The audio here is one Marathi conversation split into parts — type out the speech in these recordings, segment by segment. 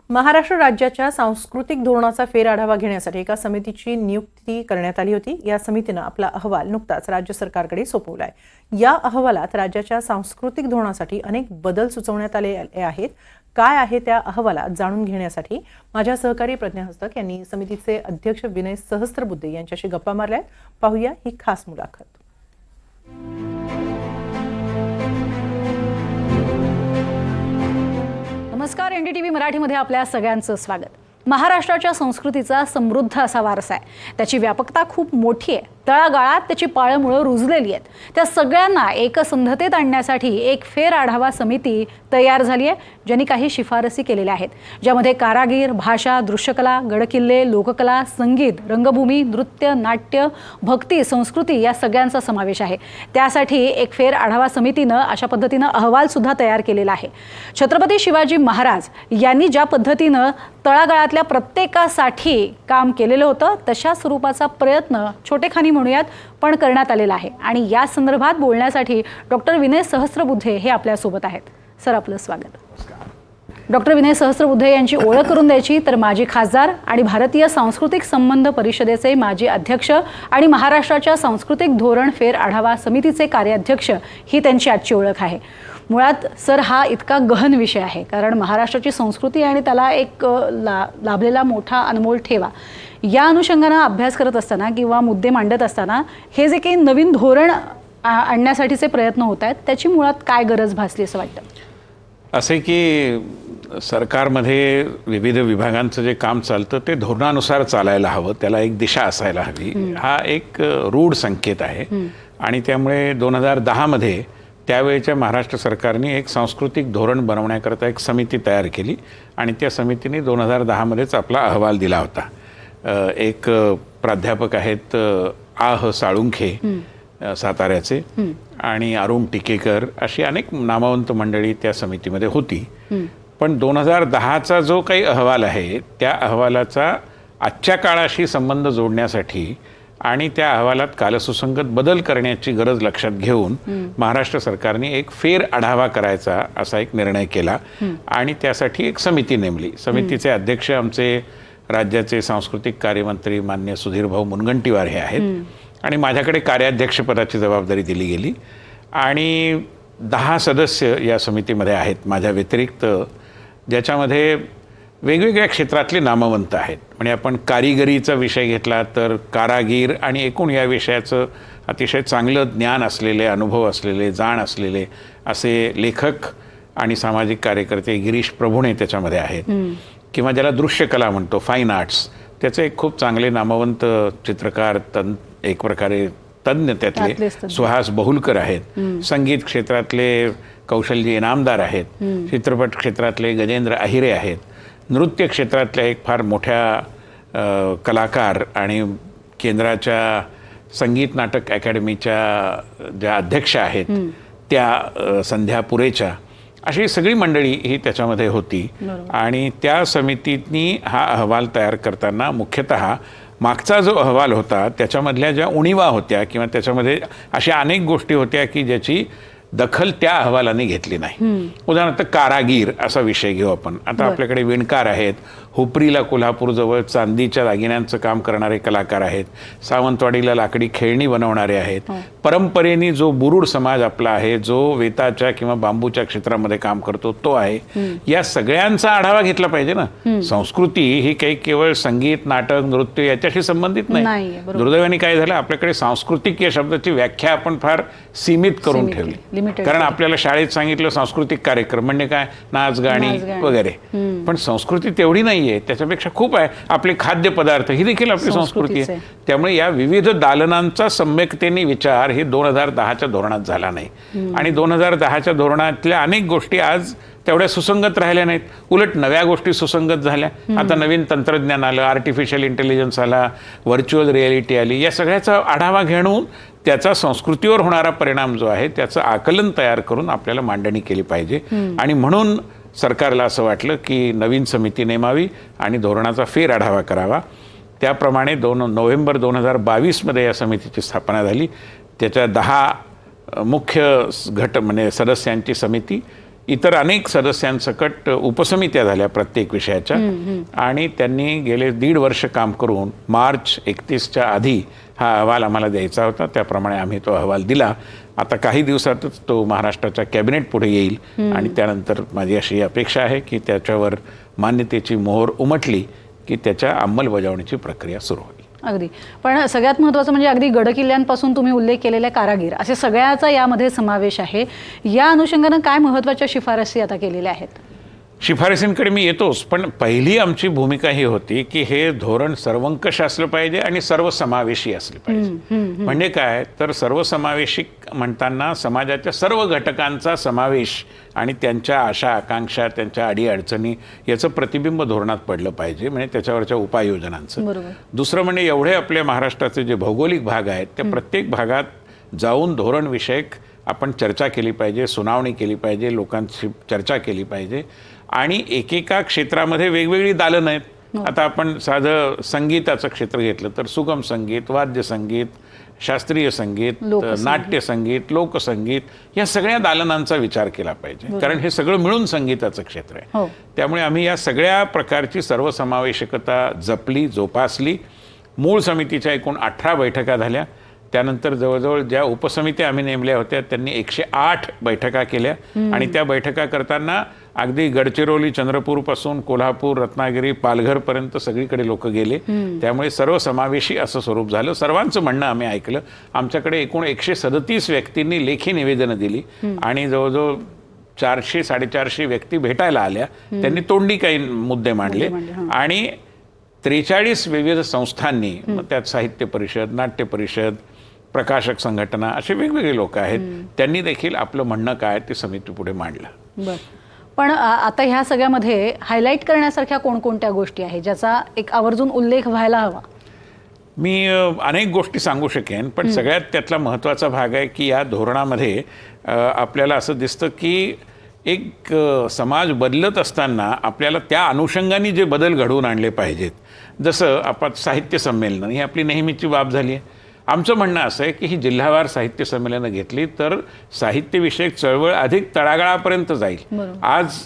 महाराष्ट्र राज्याच्या सांस्कृतिक धोरणाचा फेरआढावा घेण्यासाठी एका समितीची नियुक्ती करण्यात आली होती। या समितीने आपला अहवाल नुकताच राज्य सरकारकडे सोपवलाय। या अहवालात राज्याच्या सांस्कृतिक धोरणासाठी अनेक बदल सुचवण्यात आले आहेत। काय आहे त्या अहवालात जाणून घेण्यासाठी माझ्या सहकारी प्रज्ञा हस्तक यांनी समितीचे अध्यक्ष विनय सहस्त्रबुद्धे यांच्याशी गप्पा मारल्या। पाहूया ही खास मुलाखत। नमस्कार, एनडीटीव्ही मराठीमध्ये आपल्या सगळ्यांचं स्वागत। महाराष्ट्राच्या संस्कृतीचा समृद्ध असा वारसा आहे। त्याची व्यापकता खूप मोठी आहे। तळागाळात त्याची पाळंमुळं रुजलेली आहेत। त्या सगळ्यांना एकसंधतेत आणण्यासाठी एक फेरआढावा समिती तयार झाली आहे, ज्यांनी काही शिफारसी केलेल्या आहेत, ज्यामध्ये कारागीर, भाषा, दृश्यकला, गडकिल्ले, लोककला, संगीत, रंगभूमी, नृत्य, नाट्य, भक्ती, संस्कृती या सगळ्यांचा समावेश आहे। त्यासाठी एक फेरआढावा समितीनं अशा पद्धतीनं अहवाल सुद्धा तयार केलेला आहे। छत्रपती शिवाजी महाराज यांनी ज्या पद्धतीनं तळागाळातल्या प्रत्येकासाठी काम केलेलं होतं, तशा स्वरूपाचा प्रयत्न छोटेखानी म्हणूयात पण करण्यात आलेला आहे। आणि या संदर्भात बोलण्यासाठी डॉक्टर विनय सहस्त्रबुद्धे हे आपल्यासोबत आहेत। सर, आपलं स्वागत। डॉक्टर विनय सहस्त्रबुद्धे यांची ओळख करून द्यायची तर माजी खासदार आणि भारतीय सांस्कृतिक संबंध परिषदेचे माजी अध्यक्ष आणि महाराष्ट्राच्या सांस्कृतिक धोरण फेरआढावा समितीचे कार्याध्यक्ष ही त्यांची आजची ओळख आहे। मुळात सर, हा इतका गहन विषय आहे, कारण महाराष्ट्राची संस्कृती आणि त्याला एक लाभलेला मोठा अनमोल ठेवा, या अनुषंगाने अभ्यास करत असताना किंवा मुद्दे मांडत असताना हे जे काही नवीन धोरण आणण्यासाठीचे प्रयत्न होत आहेत, त्याची मुळात काय गरज भासली असं वाटतं? असे की सरकारमध्ये विविध विभागांचं जे काम चालतं ते धोरणानुसार चालायला हवं, त्याला एक दिशा असायला हवी, हा एक रूढ संकेत आहे। आणि त्यामुळे 2010 मध्ये त्यावेळेच्या महाराष्ट्र सरकारने एक सांस्कृतिक धोरण बनवण्याकरता एक समिती तयार केली आणि त्या समितीने 2010 मध्येच आपला अहवाल दिला होता। एक प्राध्यापक आहेत आह साळुंखे साताऱ्याचे आणि अरुण टिकेकर, अशी अनेक नामवंत मंडळी त्या समितीमध्ये होती। पण 2010चा जो काही अहवाल आहे, त्या अहवालाचा आजच्या काळाशी संबंध जोडण्यासाठी आणि त्या अहवालात कालसुसंगत बदल करण्याची गरज लक्षात घेऊन महाराष्ट्र सरकारने एक फेरआढावा करायचा असा एक निर्णय केला आणि त्यासाठी एक समिती नेमली। समितीचे अध्यक्ष आमचे राज्याचे सांस्कृतिक कार्यमंत्री मान्य सुधीरभाऊ मुनगंटीवार हे आहेत आणि माझ्याकडे कार्याध्यक्षपदाची जबाबदारी दिली गेली आणि 10 सदस्य या समितीमध्ये आहेत माझ्या व्यतिरिक्त, ज्याच्यामध्ये वेगवेगळ्या क्षेत्रातले नामवंत आहेत। म्हणजे आपण कारिगरीचा विषय घेतला तर कारागीर आणि एकूण या विषयाचं अतिशय चांगलं ज्ञान असलेले, अनुभव असलेले, जाण असलेले असे लेखक आणि सामाजिक कार्यकर्ते गिरीश प्रभुणे त्याच्यामध्ये आहेत। किंवा ज्याला दृश्यकला म्हणतो, फाईन आर्ट्स, त्याचे एक खूप चांगले नामवंत चित्रकार, एक प्रकारे तज्ञ त्यातले सुहास बहुलकर आहेत। संगीत क्षेत्रातले कौशल्य इनामदार आहेत। चित्रपट क्षेत्रातले गजेंद्र अहिरे आहेत। नृत्य क्षेत्रातल्या एक फार मोठ्या कलाकार आणि केंद्राच्या संगीत नाटक अकॅडमीच्या ज्या अध्यक्ष आहेत त्या संध्या पुरेच्या, अशी सगळी मंडळी ही त्याच्यामध्ये होती। आणि त्या समितीनी हा अहवाल तयार करताना मुख्यतः मागचा जो अहवाल होता त्याच्यामधल्या ज्या उणिवा होत्या किंवा त्याच्यामध्ये अशा अनेक गोष्टी होत्या की ज्याची दखल त्या अहवालाने घेतली नाही। उदाहरणार्थ कारागीर असा विषय घेऊ आपण। आता आपल्याकडे विणकार आहेत, हुपरीला कोल्हापूरजवळ चांदीच्या दागिन्यांचं काम करणारे कलाकार आहेत, सावंतवाडीला लाकडी खेळणी बनवणारे आहेत, परंपरेने जो बुरुड समाज आपला आहे, जो वेताच्या किंवा बांबूच्या क्षेत्रामध्ये काम करतो तो आहे। या सगळ्यांचा आढावा घेतला पाहिजे ना। संस्कृती ही काही केवळ संगीत, नाटक, नृत्य याच्याशी संबंधित नाही। दुर्दैवाने काय झालं, आपल्याकडे सांस्कृतिक या शब्दाची व्याख्या आपण फार सीमित करून ठेवली, कारण आपल्याला शाळेत सांगितलं सांस्कृतिक कार्यक्रम म्हणजे काय, नाच गाणी वगैरे, पण संस्कृती तेवढी नाहीये, त्याच्यापेक्षा खूप आहे। आपले खाद्यपदार्थ ही देखील आपली संस्कृती आहे। त्यामुळे या विविध दालनांचा सम्यकतेने विचार हे 2010च्या धोरणात झाला नाही आणि 2010च्या धोरणातल्या अनेक गोष्टी आज तेवढ्या सुसंगत राहिल्या नाहीत, उलट नव्या गोष्टी सुसंगत झाल्या। आता नवीन तंत्रज्ञान आलं, आर्टिफिशियल इंटेलिजन्स आला, व्हर्च्युअल रियालिटी आली, या सगळ्याचा आढावा घेऊन त्याचा संस्कृतीवर होणारा परिणाम जो आहे त्याचं आकलन तयार करून आपल्याला मांडणी केली पाहिजे। आणि म्हणून सरकारला असं वाटलं की नवीन समिती नेमावी आणि धोरणाचा फेरआढावा करावा। त्याप्रमाणे 2 नोव्हेंबर 2022 मध्ये या समितीची स्थापना झाली। त्याच्या 10 मुख्य म्हणजे सदस्यांची समिती इतर अनेक सदस्यांसकट उपसमित्या झाल्या प्रत्येक विषयाच्या आणि त्यांनी गेले 1.5 वर्ष काम करून मार्च 31च्या आधी हा अहवाल आम्हाला द्यायचा होता. त्याप्रमाणे आम्ही तो अहवाल दिला. आता काही दिवसातच तो महाराष्ट्राच्या कॅबिनेट पुढे येईल आणि त्यानंतर माझी अशी अपेक्षा आहे की त्याच्यावर मान्यतेची मोहर उमटली की त्याच्या अंमलबजावणीची प्रक्रिया सुरू होईल. अगदी. पण सगळ्यात महत्त्वाचं म्हणजे अगदी गडकिल्ल्यांपासून तुम्ही उल्लेख केलेल्या कारागीर असे सगळ्याचा यामध्ये समावेश आहे. या अनुषंगानं काय महत्त्वाच्या शिफारसी आता केलेल्या आहेत? शिफारसींकडे मी येतोच, पण पहिली आमची भूमिका ही होती की हे धोरण सर्वंकष असलं पाहिजे आणि सर्वसमावेशी असलं पाहिजे. म्हणजे काय तर सर्वसमावेशी म्हणताना समाजाच्या सर्व घटकांचा समावेश आणि त्यांच्या आशा आकांक्षा त्यांच्या अडीअडचणी याचं प्रतिबिंब धोरणात पडलं पाहिजे, म्हणजे त्याच्यावरच्या उपाययोजनांचं. दुसरं म्हणजे एवढे आपल्या महाराष्ट्राचे जे भौगोलिक भाग आहेत त्या प्रत्येक भागात जाऊन धोरणविषयक आपण चर्चा केली पाहिजे, सुनावणी केली पाहिजे, लोकांशी चर्चा केली पाहिजे. आणि एकेका क्षेत्रामध्ये वेगवेगळी दालनं आहेत. आता आपण साधं संगीताचं क्षेत्र घेतलं तर सुगम संगीत, वाद्य संगीत, शास्त्रीय संगीत, नाट्य संगीत, लोकसंगीत या सगळ्या दालनांचा विचार केला पाहिजे, कारण हे सगळं मिळून संगीताचं क्षेत्र आहे. त्यामुळे आम्ही या सगळ्या प्रकारची सर्वसमावेशकता जपली, जोपासली. मूळ समितीच्या एकूण 18 बैठका झाल्या. त्यानंतर जवळजवळ ज्या उपसमित्या आम्ही नेमल्या होत्या त्यांनी 108 बैठका केल्या आणि त्या बैठका करताना अगदी गडचिरोली, चंद्रपूरपासून कोल्हापूर, रत्नागिरी, पालघरपर्यंत सगळीकडे लोक गेले. त्यामुळे सर्वसमावेशी असं स्वरूप झालं. सर्वांचं म्हणणं आम्ही ऐकलं. आमच्याकडे एकूण 137 व्यक्तींनी लेखी निवेदनं दिली आणि जवळजवळ 400-450 व्यक्ती भेटायला आल्या. त्यांनी तोंडी काही मुद्दे मांडले आणि 43 विविध संस्थांनी, मग त्यात साहित्य परिषद, नाट्य परिषद, प्रकाशक संघटना असे वेगवेगळे लोक आहेत, त्यांनी देखील आपलं म्हणणं काय ते समितीपुढे मांडलं. बरं. पण आता ह्या सगळ्यामध्ये हायलाईट करण्यासारख्या कोणकोणत्या गोष्टी आहेत ज्याचा एक आवर्जून उल्लेख व्हायला हवा? मी अनेक गोष्टी सांगू शकेन, पण सगळ्यात त्यातला महत्त्वाचा भाग आहे की या धोरणामध्ये आपल्याला असं दिसतं की एक समाज बदलत असताना आपल्याला त्या अनुषंगाने जे बदल घडवून आणले पाहिजेत. जसं आपण साहित्य संमेलनं ही आपली नेहमीची बाब झाली आहे. आमचं म्हणणं असं आहे की ही जिल्हावार साहित्य संमेलनं घेतली तर साहित्यविषयक चळवळ अधिक तळागाळापर्यंत जाईल. आज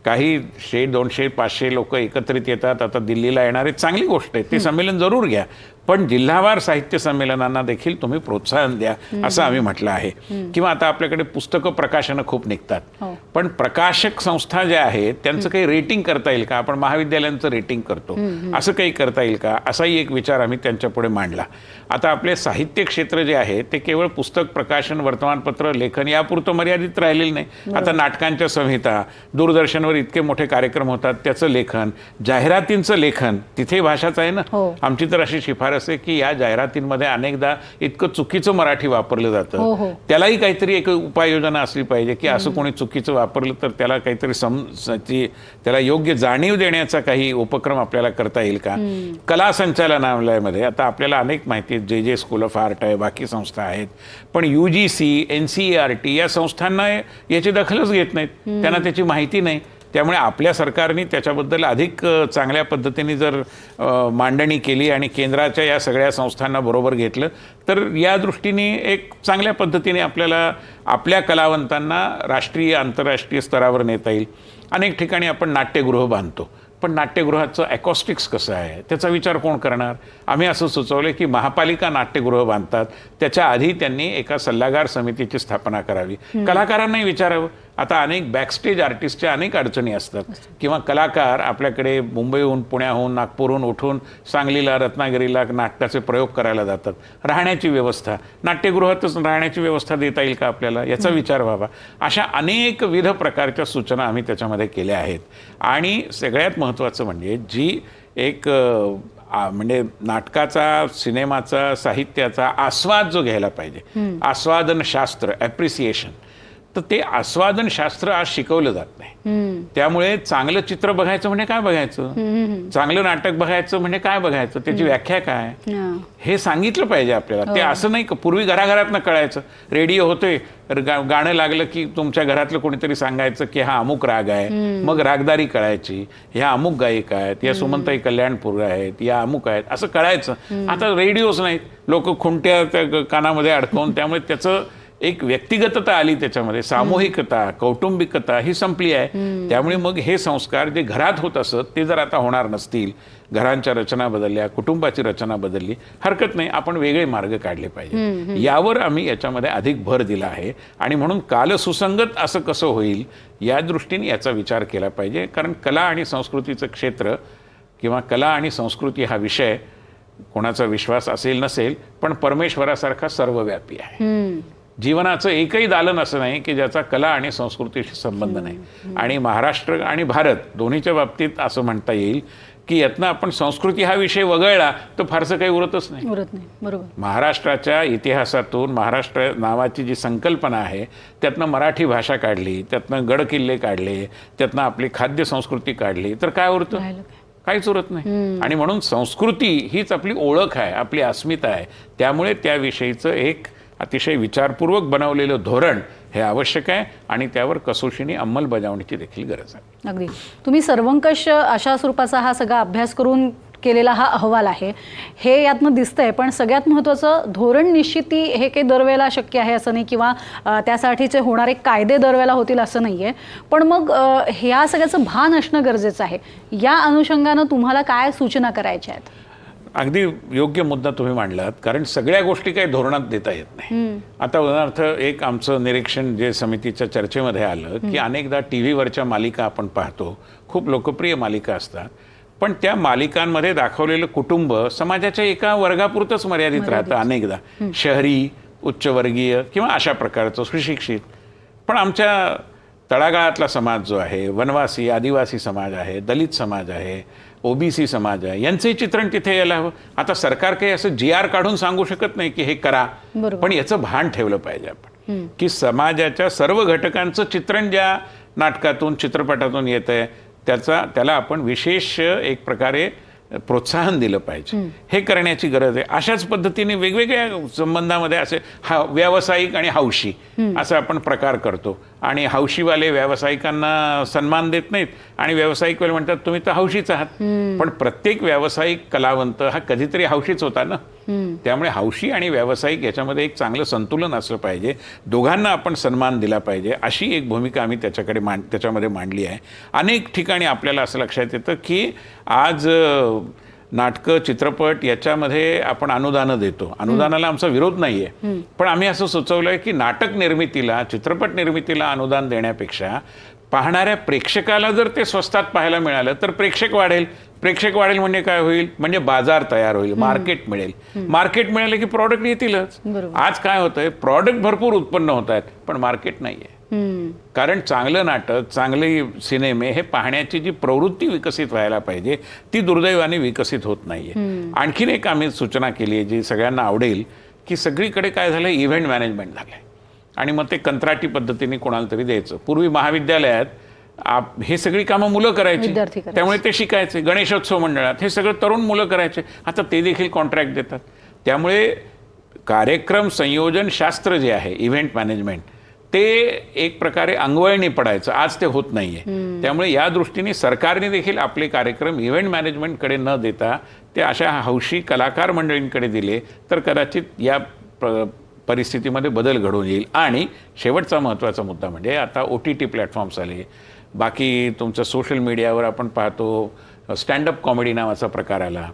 काही 100, 200, 500 लोक एकत्रित येतात. आता दिल्लीला येणारे चांगली गोष्ट आहे, ते संमेलन जरूर घ्या, पण जिल्हावार साहित्य संमेलनांना देखील तुम्ही प्रोत्साहन द्या असं आम्ही म्हटलं आहे. किंवा आता आपल्याकडे पुस्तकं प्रकाशनं खूप निघतात, पण प्रकाशक संस्था ज्या आहेत त्यांचं काही रेटिंग करता येईल का? आपण महाविद्यालयांचं रेटिंग करतो, असं काही करता येईल का? असाही एक विचार आम्ही त्यांच्यापुढे मांडला. आता आपले साहित्य क्षेत्र जे आहे ते केवळ पुस्तक प्रकाशन, वर्तमानपत्र, लेखन यापुरतं मर्यादित राहिलेलं नाही. आता नाटकांच्या संहिता, दूरदर्शनवर इतके मोठे कार्यक्रम होतात त्याचं लेखन, जाहिरातींचं लेखन, तिथे भाषाच आहे ना. आमची तर अशी शिफारस आहे की या जाहिरातींमध्ये अनेकदा इतकं चुकीचं मराठी वापरलं जातं, त्यालाही काहीतरी एक उपाययोजना असली पाहिजे की असं कोणी चुकीचं वापरलं तर त्याला काहीतरी त्याला योग्य जाणीव देण्याचा काही उपक्रम आपल्याला करता येईल का? कला संचालनालयामध्ये आता आपल्याला अनेक माहिती, जे स्कूल ऑफ आर्ट आहे, बाकी संस्था आहेत, पण UGC, NCERT या संस्थांना याची दखलच घेत नाहीत, त्यांना त्याची माहिती नाही. त्यामुळे आपल्या सरकारने त्याच्याबद्दल अधिक चांगल्या पद्धतीने जर मांडणी केली आणि केंद्राच्या या सगळ्या संस्थांना बरोबर घेतलं तर या दृष्टीने एक चांगल्या पद्धतीने आपल्याला आपल्या कलावंतांना राष्ट्रीय आंतरराष्ट्रीय स्तरावर नेता येईल. अनेक ठिकाणी आपण नाट्यगृह बांधतो, पण नाट्यगृहाचं ॲकॉस्टिक्स कसं आहे त्याचा विचार कोण करणार? आम्ही असं सुचवलं की महापालिका नाट्यगृह बांधतात, त्याच्या आधी त्यांनी एका सल्लागार समितीची स्थापना करावी. कलाकारांनाही विचारावं. आता अनेक बॅकस्टेज आर्टिस्टच्या अनेक अडचणी असतात, किंवा कलाकार आपल्याकडे मुंबईहून, पुण्याहून, नागपूरहून उठून सांगलीला, रत्नागिरीला नाटकाचे प्रयोग करायला जातात. राहण्याची व्यवस्था, नाट्यगृहातच राहण्याची व्यवस्था देता येईल का आपल्याला, याचा विचार व्हावा. अशा अनेकविध प्रकारच्या सूचना आम्ही त्याच्यामध्ये केल्या आहेत. आणि सगळ्यात महत्त्वाचं म्हणजे जी एक म्हणजे नाटकाचा, सिनेमाचा, साहित्याचा आस्वाद जो घ्यायला पाहिजे, आस्वादन शास्त्र, ॲप्रिसिएशन, तर ते आस्वादन शास्त्र आज शिकवलं जात नाही. त्यामुळे चांगलं चित्र बघायचं म्हणजे काय बघायचं, चांगलं नाटक बघायचं म्हणजे काय बघायचं, त्याची व्याख्या काय, हे सांगितलं पाहिजे आपल्याला. ते असं नाही, पूर्वी घराघरातनं कळायचं. रेडिओ होते, गाणं लागलं की तुमच्या घरातलं कोणीतरी सांगायचं की हा अमुक राग आहे, मग रागदारी कळायची, ह्या अमुक गायिका आहेत, या सुमंताई कल्याणपूर आहेत, या अमुक आहेत, असं कळायचं. आता रेडिओच नाहीत, लोक खुंट्या त्या कानामध्ये अडकवून, त्यामुळे त्याचं एक व्यक्तिगतता आली त्याच्यामध्ये, सामूहिकता, कौटुंबिकता ही संपली आहे. त्यामुळे मग हे संस्कार जे घरात होत असत ते जर आता होणार नसतील, घरांच्या रचना बदलल्या, कुटुंबाची रचना बदलली, हरकत नाही, आपण वेगळे मार्ग काढले पाहिजे. यावर आम्ही याच्यामध्ये अधिक भर दिला आहे. आणि म्हणून कालसुसंगत असं कसं होईल या दृष्टीने याचा विचार केला पाहिजे. कारण कला आणि संस्कृतीचं क्षेत्र किंवा कला आणि संस्कृती हा विषय कोणाचा विश्वास असेल नसेल पण परमेश्वरासारखा सर्वव्यापी आहे. जीवनाचं एकही दालन असं नाही की ज्याचा कला आणि संस्कृतीशी संबंध नाही. आणि महाराष्ट्र आणि भारत दोन्हीच्या बाबतीत असं म्हणता येईल की यातनं आपण संस्कृती हा विषय वगळला तर फारसं काही उरतच नाही. बरोबर. महाराष्ट्राच्या इतिहासातून महाराष्ट्र नावाची जी संकल्पना आहे त्यातनं मराठी भाषा काढली, त्यातनं गड किल्ले काढले, त्यातनं आपली खाद्य संस्कृती काढली तर काय उरतं? काहीच उरत नाही. आणि म्हणून संस्कृती हीच आपली ओळख आहे, आपली अस्मिता आहे. त्यामुळे त्याविषयीचं एक अतिशय विचारपूर्वक बनवलेलं धोरण हे आवश्यक आहे आणि त्यावर कसोशीने अंमलबजावणीची देखील गरज आहे. अगदी. तुम्ही सर्वंकष अशा स्वरूपाचा हा सगळा अभ्यास करून केलेला हा अहवाल आहे, हे यातनं दिसतंय. पण सगळ्यात महत्त्वाचं धोरण निश्चिती हे काही दरवेळेला शक्य आहे असं नाही किंवा त्यासाठीचे होणारे कायदे दरवेळेला होतील असं नाही आहे. पण मग ह्या सगळ्याचं भान असणं गरजेचं आहे. या अनुषंगानं तुम्हाला काय सूचना करायच्या आहेत? अगदी योग्य मुद्दा तुम्ही मांडलात. कारण सगळ्या गोष्टी काही धोरणात देता येत नाही. आता उदाहरणार्थ एक आमचं निरीक्षण जे समितीच्या चर्चेमध्ये आलं की अनेकदा TV वरच्या मालिका आपण पाहतो, खूप लोकप्रिय मालिका असतात, पण त्या मालिकांमध्ये दाखवलेलं कुटुंब समाजाच्या एका वर्गापुरतंच मर्यादित राहतं. अनेकदा शहरी, उच्चवर्गीय किंवा अशा प्रकारचं सुशिक्षित. पण आमच्या तळागाळातला समाज जो आहे, वनवासी आदिवासी समाज आहे, दलित समाज आहे, OBC समाज आहे, यांचंही चित्रण तिथे यायला हवं. आता सरकार काही असं GR काढून सांगू शकत नाही की हे करा, पण याचं भान ठेवलं पाहिजे आपण की समाजाच्या सर्व घटकांचं चित्रण ज्या नाटकातून चित्रपटातून येत आहे त्याला आपण विशेष एक प्रकारे प्रोत्साहन दिलं पाहिजे. हे करण्याची गरज आहे. अशाच पद्धतीने वेगवेगळ्या संबंधामध्ये असे व्यावसायिक आणि हौशी असा आपण प्रकार करतो. आणि हौशीवाले व्यावसायिकांना सन्मान देत नाहीत आणि व्यावसायिकवाले म्हणतात तुम्ही तर हौशीच आहात. पण प्रत्येक व्यावसायिक कलावंत हा कधीतरी हौशीच होता ना. त्यामुळे हौशी आणि व्यावसायिक याच्यामध्ये एक चांगलं संतुलन असलं पाहिजे. दोघांना आपण सन्मान दिला पाहिजे अशी एक भूमिका आम्ही त्याच्यामध्ये मांडली आहे. अनेक ठिकाणी आपल्याला असं लक्षात येतं की आज नाटकं, चित्रपट याच्यामध्ये आपण अनुदानं देतो. अनुदानाला आमचा विरोध नाही आहे, पण आम्ही असं सुचवलंय की नाटक निर्मितीला, चित्रपट निर्मितीला अनुदान देण्यापेक्षा पाहणाऱ्या प्रेक्षकाला जर ते स्वस्तात पाहायला मिळालं तर प्रेक्षक वाढेल. प्रेक्षक वाढेल म्हणजे काय होईल? म्हणजे बाजार तयार होईल, मार्केट मिळेल. मार्केट मिळालं की प्रॉडक्ट येतीलच. आज काय होतंय? प्रॉडक्ट भरपूर उत्पन्न होत आहेत पण मार्केट नाहीये. कारण चांगलं नाटक, चांगले सिनेमे हे पाहण्याची जी प्रवृत्ती विकसित व्हायला पाहिजे ती दुर्दैवाने विकसित होत नाहीये. आणखीन एक आम्ही सूचना केली आहे जी सगळ्यांना आवडेल की सगळीकडे काय झालं, इव्हेंट मॅनेजमेंट झालंय आणि मग ते कंत्राटी पद्धतीने कोणाला तरी द्यायचं. पूर्वी महाविद्यालयात हे सगळी कामं मुलं करायची, त्यामुळे ते शिकायचे. गणेशोत्सव मंडळात हे सगळं तरुण मुलं करायचे, आता ते देखील कॉन्ट्रॅक्ट देतात. त्यामुळे कार्यक्रम संयोजन शास्त्र जे आहे, इव्हेंट मॅनेजमेंट, ते एक प्रकारे अंगवळणी पडायचं. आज ते होत नाहीये. त्यामुळे या दृष्टीने सरकारने देखील आपले कार्यक्रम इव्हेंट मॅनेजमेंटकडे न देता ते अशा हौशी कलाकार मंडळींकडे दिले तर कदाचित या परिस्थितीमध्ये बदल घडून येईल. आणि शेवटचा महत्त्वाचा मुद्दा म्हणजे आता OTT प्लॅटफॉर्म्स आले, बाकी तुमचं सोशल मीडियावर आपण पाहतो स्टँडअप कॉमेडी नावाचा प्रकार आला.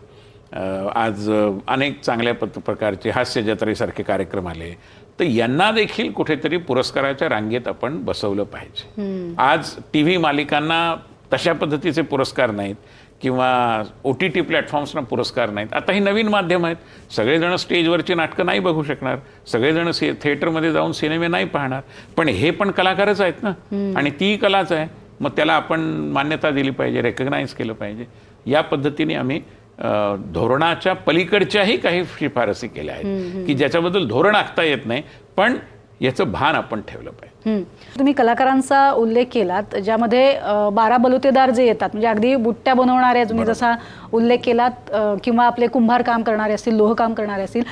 आज अनेक चांगल्या प्रकारचे हास्य जत्रेसारखे कार्यक्रम आले. तर यांना देखील कुठेतरी पुरस्काराच्या रांगेत आपण बसवलं पाहिजे. आज TV मालिकांना तशा पद्धतीचे पुरस्कार नाहीत किंवा OTT प्लॅटफॉर्म्सना पुरस्कार नाहीत. आता ही नवीन माध्यम आहेत. सगळेजण स्टेजवरची नाटकं नाही बघू शकणार, सगळेजण थिएटरमध्ये जाऊन सिनेमे नाही पाहणार, पण हे पण कलाकारच आहेत ना आणि ती कलाच आहे. मग त्याला आपण मान्यता दिली पाहिजे, रेकग्नाइज केलं पाहिजे. या पद्धतीने आम्ही धोरणाच्या पलीकडच्याही काही शिफारसी केल्या आहेत की ज्याच्याबद्दल धोरण आखता येत नाही पण याचं भान आपण ठेवलं पाहिजे. तुम्ही कलाकारांचा उल्लेख केलात ज्यामध्ये 12 बलुतेदार जे येतात म्हणजे अगदी बुट्ट्या बनवणारे तुम्ही जसा उल्लेख केलात किंवा आपले कुंभार काम करणारे असतील, लोह काम करणारे असतील,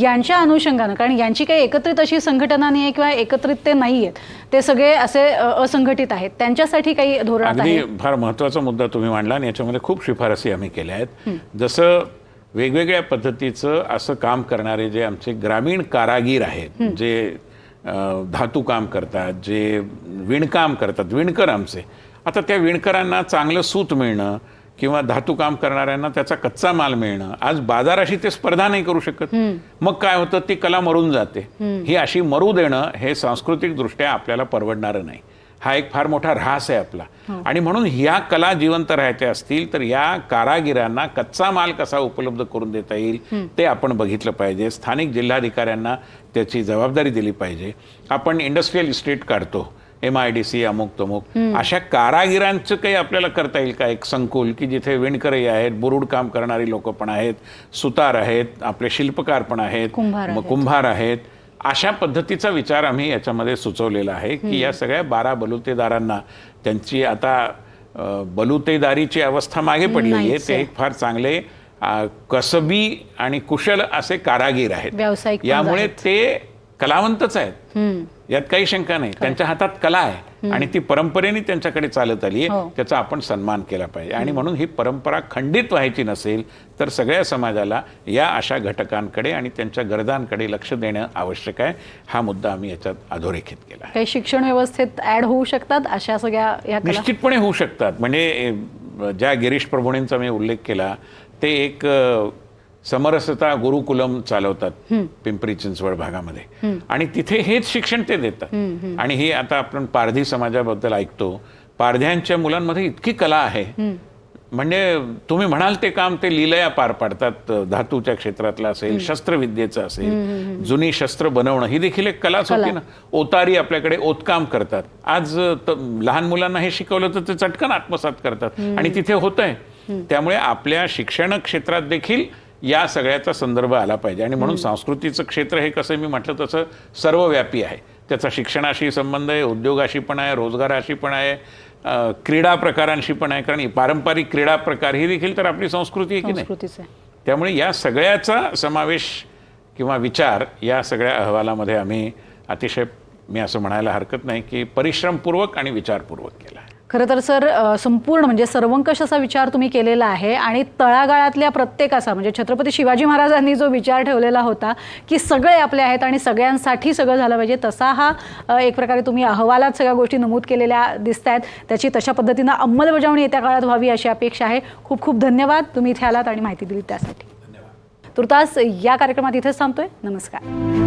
यांच्या अनुषंगानं, कारण यांची काही एकत्रित अशी संघटना नाही आहे किंवा एकत्रित ते नाही आहेत, ते सगळे असे असंघटित आहेत, त्यांच्यासाठी काही धोरण आहे? अगदी फार महत्त्वाचा मुद्दा तुम्ही मांडला आणि याच्यामध्ये खूप शिफारसी आम्ही केल्या आहेत. जसं वेगवेगळ्या पद्धतीचं असं काम करणारे जे आमचे ग्रामीण कारागीर आहेत, जे धातू काम करतात, जे विणकाम करतात, विणकर आमचे, आता त्या विणकरांना चांगलं सूत मिळणं किंवा धातू काम करणाऱ्यांना त्याचा कच्चा माल मिळणं, आज बाजाराशी ते स्पर्धा नाही करू शकत. मग काय होतं, ती कला मरून जाते. ही अशी मरू देणं हे सांस्कृतिक दृष्ट्या आपल्याला परवडणारं नाही. हा एक फार मोठा ऱ्हास आहे आपला. आणि म्हणून ह्या कला जिवंत राहायच्या असतील तर या कारागिरांना कच्चा माल कसा उपलब्ध करून देता येईल ते आपण बघितलं पाहिजे. स्थानिक जिल्हाधिकाऱ्यांना त्याची जबाबदारी दिली पाहिजे. आपण इंडस्ट्रियल इस्टेट काढतो, MIDC अमुक तमुक, अशा कारागिरांचं काही आपल्याला करता येईल का एक संकुल की जिथे विणकरही आहेत, बुरुड काम करणारी लोक पण आहेत, सुतार आहेत, आपले शिल्पकार पण आहेत, कुंभार आहेत. अशा पद्धतीचा विचार आम्ही याच्यामध्ये सुचवलेला आहे की या सगळ्या 12 बलुतेदारांना त्यांची आता बलुतेदारीची अवस्था मागे पडलेली आहे. ते एक फार चांगले कसबी आणि कुशल असे कारागीर आहेत. यामुळे ते कलावंतच आहेत, यात काही शंका नाही. त्यांच्या हातात कला आहे आणि ती परंपरेने त्यांच्याकडे चालत आली आहे. त्याचा आपण सन्मान केला पाहिजे. आणि म्हणून ही परंपरा खंडित व्हायची नसेल तर सगळ्या समाजाला या अशा घटकांकडे आणि त्यांच्या गरजांकडे लक्ष देणं आवश्यक आहे. हा मुद्दा आम्ही याच्यात अधोरेखित केला आहे. काही शिक्षण व्यवस्थेत ऍड होऊ शकतात अशा सगळ्या या कला? निश्चितपणे होऊ शकतात. म्हणजे ज्या गिरीश प्रभूणींचा मी उल्लेख केला ते एक समरसता गुरुकुलम चालवतात पिंपरी चिंचवड भागामध्ये आणि तिथे हेच शिक्षण ते देतात. आणि हे आता आपण पारधी समाजाबद्दल ऐकतो, पारध्यांच्या मुलांमध्ये इतकी कला आहे म्हणजे तुम्ही म्हणाल ते काम ते लीलया पार पाडतात. धातूच्या क्षेत्रातलं असेल, शस्त्रविद्येचं असेल, जुनी शस्त्र बनवणं ही देखील एक कलाच होती ना. ओतारी आपल्याकडे ओतकाम करतात. आज लहान मुलांना हे शिकवलं तर ते चटकन आत्मसात करतात आणि तिथे होतंय. त्यामुळे आपल्या शिक्षण क्षेत्रात देखील या सगळ्याचा संदर्भ आला पाहिजे. आणि म्हणून संस्कृतीचं क्षेत्र हे कसं मी म्हटलं तसं सर्वव्यापी आहे. त्याचा शिक्षणाशी संबंध आहे, उद्योगाशी पण आहे, रोजगाराशी पण आहे, क्रीडा प्रकारांशी पण आहे. कारण पारंपरिक क्रीडा प्रकार ही देखील तर आपली संस्कृती आहे की नाही. त्यामुळे या सगळ्याचा समावेश किंवा विचार या सगळ्या अहवालामध्ये आम्ही अतिशय, मी असं म्हणायला हरकत नाही की परिश्रमपूर्वक आणि विचारपूर्वक केला आहे. खरं तर सर संपूर्ण म्हणजे सर्वंकष असा विचार तुम्ही केलेला आहे आणि तळागाळातल्या प्रत्येकाचा म्हणजे छत्रपती शिवाजी महाराजांनी जो विचार ठेवलेला होता की सगळे आपले आहेत आणि सगळ्यांसाठी सगळं झालं पाहिजे, तसा हा एक प्रकारे तुम्ही अहवालात सगळ्या गोष्टी नमूद केलेल्या दिसत आहेत. त्याची तशा पद्धतीनं अंमलबजावणी येत्या काळात व्हावी अशी अपेक्षा आहे. खूप खूप धन्यवाद तुम्ही इथे आलात आणि माहिती दिली त्यासाठी. तुर्तास या कार्यक्रमात इथेच थांबतोय. नमस्कार.